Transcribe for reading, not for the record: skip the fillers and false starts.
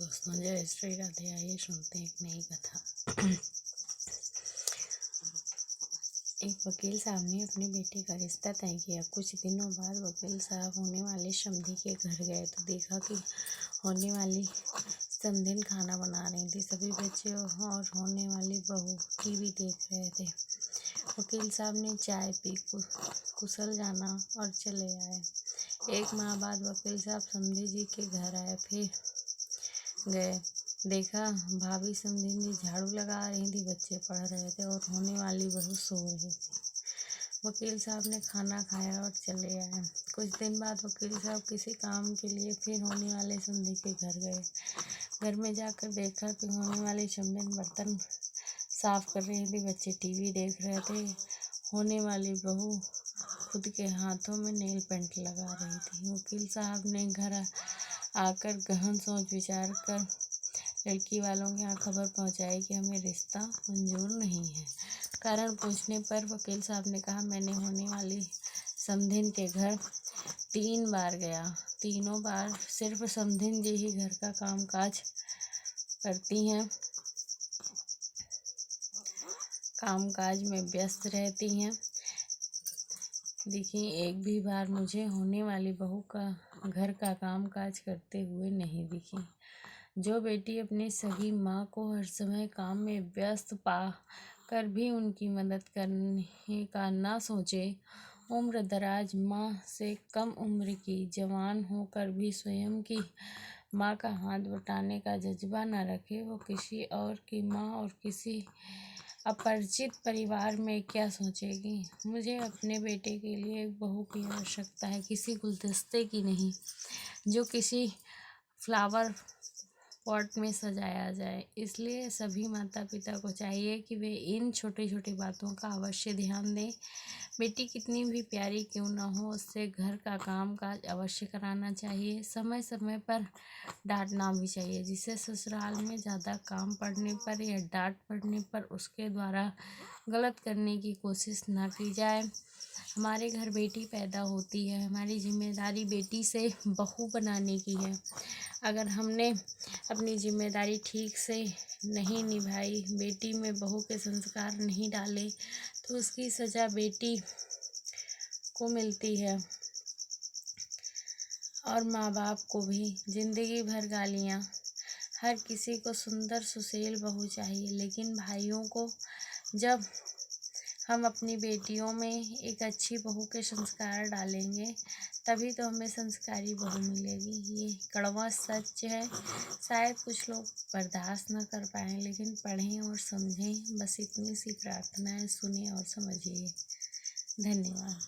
दोस्तों, जय श्री राधे। आइए सुनते हैं एक नई कथा। एक वकील साहब ने अपनी बेटी का रिश्ता तय किया। कुछ दिनों बाद वकील साहब होने वाले समधी के घर गए तो देखा कि होने वाली समधिन खाना बना रही थी। सभी बच्चे और होने वाली बहू टीवी देख रहे थे। वकील साहब ने चाय पी, कुशल जाना और चले आए। एक माह बाद वकील साहब समधी जी के घर आए। फिर गए, देखा भाभी समधी जी झाड़ू लगा रही थी, बच्चे पढ़ रहे थे और होने वाली बहू सो रही थी। वकील साहब ने खाना खाया और चले आए। कुछ दिन बाद वकील साहब किसी काम के लिए फिर होने वाले समधी के घर गए। घर में जाकर देखा कि होने वाली समधी बर्तन साफ कर रही थी, बच्चे टीवी देख रहे थे। होने वाली बहू खुद के हाथों में नेल पेंट लगा रही थी। वकील साहब ने घर आकर गहन सोच विचार कर लड़की वालों के यहाँ खबर पहुंचाई कि हमें रिश्ता मंजूर नहीं है। कारण पूछने पर वकील साहब ने कहा, मैंने होने वाली समधिन के घर 3 बार गया। तीनों बार सिर्फ समधिन जी ही घर का काम काज करती हैं, काम काज में व्यस्त रहती हैं। देखिए, एक भी बार मुझे होने वाली बहू का घर का काम काज करते हुए नहीं दिखी। जो बेटी अपनी सगी माँ को हर समय काम में व्यस्त पा कर भी उनकी मदद करने का ना सोचे, उम्र दराज माँ से कम उम्र की जवान होकर भी स्वयं की माँ का हाथ बटाने का जज्बा न रखे, वो किसी और की माँ और किसी अपरिचित परिवार में क्या सोचेगी। मुझे अपने बेटे के लिए एक बहू की आवश्यकता है, किसी गुलदस्ते की नहीं जो किसी फ्लावर पॉट में सजाया जाए। इसलिए सभी माता पिता को चाहिए कि वे इन छोटी छोटी बातों का अवश्य ध्यान दें। बेटी कितनी भी प्यारी क्यों न हो, उससे घर का काम काज अवश्य कराना चाहिए। समय समय पर डांटना भी चाहिए, जिससे ससुराल में ज़्यादा काम पड़ने पर या डांट पड़ने पर उसके द्वारा गलत करने की कोशिश ना की जाए। हमारे घर बेटी पैदा होती है, हमारी जिम्मेदारी बेटी से बहू बनाने की है। अगर हमने अपनी जिम्मेदारी ठीक से नहीं निभाई, बेटी में बहू के संस्कार नहीं डाले, तो उसकी सज़ा बेटी को मिलती है और माँ बाप को भी। जिंदगी भर गालियाँ। हर किसी को सुंदर सुशील बहू चाहिए, लेकिन भाइयों को जब हम अपनी बेटियों में एक अच्छी बहू के संस्कार डालेंगे, तभी तो हमें संस्कारी बहू मिलेगी। ये कड़वा सच है, शायद कुछ लोग बर्दाश्त न कर पाएँ, लेकिन पढ़ें और समझें। बस इतनी सी प्रार्थना है, सुने और समझिए। धन्यवाद।